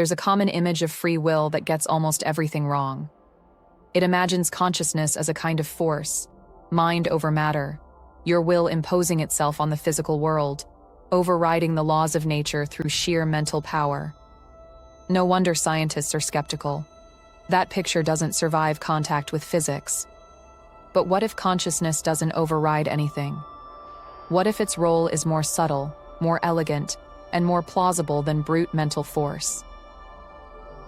There's a common image of free will that gets almost everything wrong. It imagines consciousness as a kind of force, mind over matter, your will imposing itself on the physical world, overriding the laws of nature through sheer mental power. No wonder scientists are skeptical. That picture doesn't survive contact with physics. But what if consciousness doesn't override anything? What if its role is more subtle, more elegant, and more plausible than brute mental force?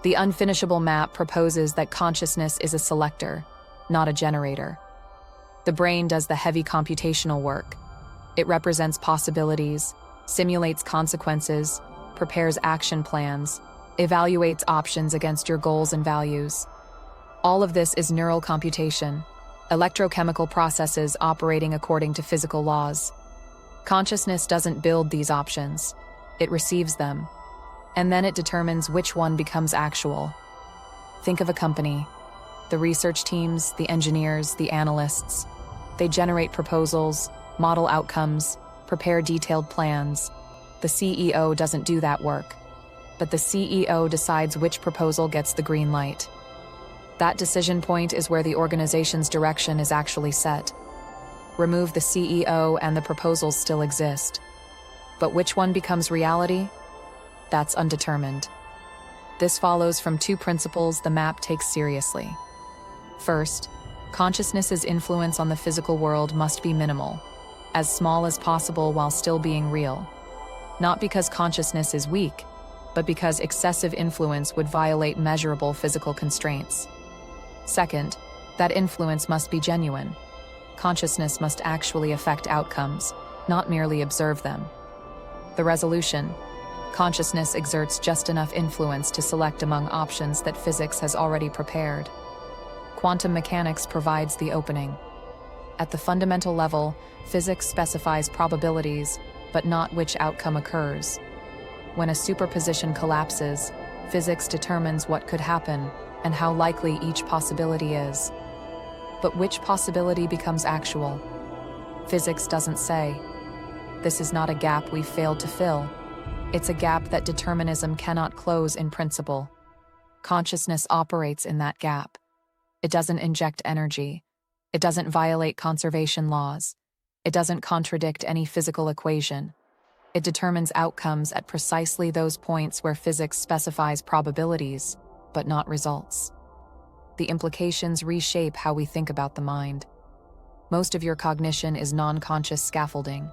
The Unfinishable Map proposes that consciousness is a selector, not a generator. The brain does the heavy computational work. It represents possibilities, simulates consequences, prepares action plans, evaluates options against your goals and values. All of this is neural computation, electrochemical processes operating according to physical laws. Consciousness doesn't build these options. It receives them. And then it determines which one becomes actual. Think of a company. The research teams, the engineers, the analysts. They generate proposals, model outcomes, prepare detailed plans. The CEO doesn't do that work, but the CEO decides which proposal gets the green light. That decision point is where the organization's direction is actually set. Remove the CEO and the proposals still exist. But which one becomes reality? That's undetermined. This follows from two principles the map takes seriously. First, consciousness's influence on the physical world must be minimal, as small as possible while still being real. Not because consciousness is weak, but because excessive influence would violate measurable physical constraints. Second, that influence must be genuine. Consciousness must actually affect outcomes, not merely observe them. The resolution: consciousness exerts just enough influence to select among options that physics has already prepared. Quantum mechanics provides the opening. At the fundamental level, physics specifies probabilities, but not which outcome occurs. When a superposition collapses, physics determines what could happen and how likely each possibility is. But which possibility becomes actual? Physics doesn't say. This is not a gap we've failed to fill. It's a gap that determinism cannot close in principle. Consciousness operates in that gap. It doesn't inject energy. It doesn't violate conservation laws. It doesn't contradict any physical equation. It determines outcomes at precisely those points where physics specifies probabilities, but not results. The implications reshape how we think about the mind. Most of your cognition is non-conscious scaffolding.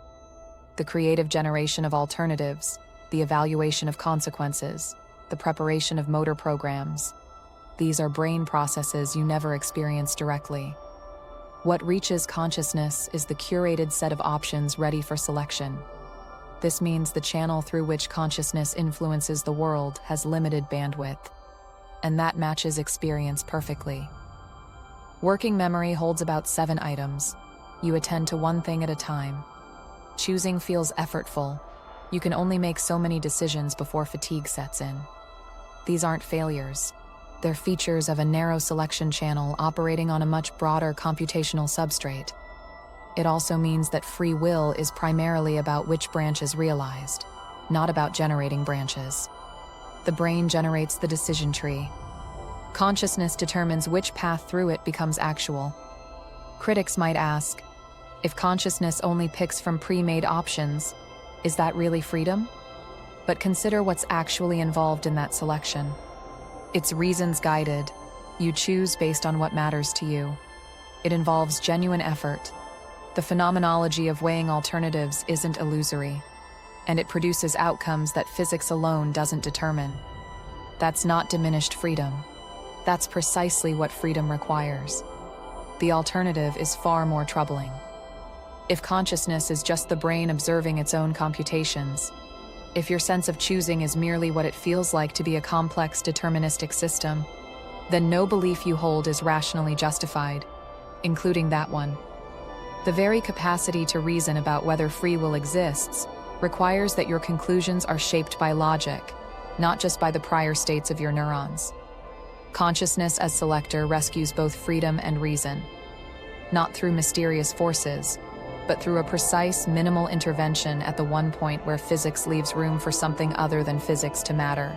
The creative generation of alternatives, the evaluation of consequences, the preparation of motor programs. These are brain processes you never experience directly. What reaches consciousness is the curated set of options ready for selection. This means the channel through which consciousness influences the world has limited bandwidth, and that matches experience perfectly. Working memory holds about 7 items. You attend to one thing at a time. Choosing feels effortful. You can only make so many decisions before fatigue sets in. These aren't failures. They're features of a narrow selection channel operating on a much broader computational substrate. It also means that free will is primarily about which branch is realized, not about generating branches. The brain generates the decision tree. Consciousness determines which path through it becomes actual. Critics might ask, if consciousness only picks from pre-made options, is that really freedom? But consider what's actually involved in that selection. It's reasons guided. You choose based on what matters to you. It involves genuine effort. The phenomenology of weighing alternatives isn't illusory, and it produces outcomes that physics alone doesn't determine. That's not diminished freedom. That's precisely what freedom requires. The alternative is far more troubling. If consciousness is just the brain observing its own computations, if your sense of choosing is merely what it feels like to be a complex deterministic system, then no belief you hold is rationally justified, including that one. The very capacity to reason about whether free will exists requires that your conclusions are shaped by logic, not just by the prior states of your neurons. Consciousness as selector rescues both freedom and reason, not through mysterious forces, but through a precise, minimal intervention at the one point where physics leaves room for something other than physics to matter.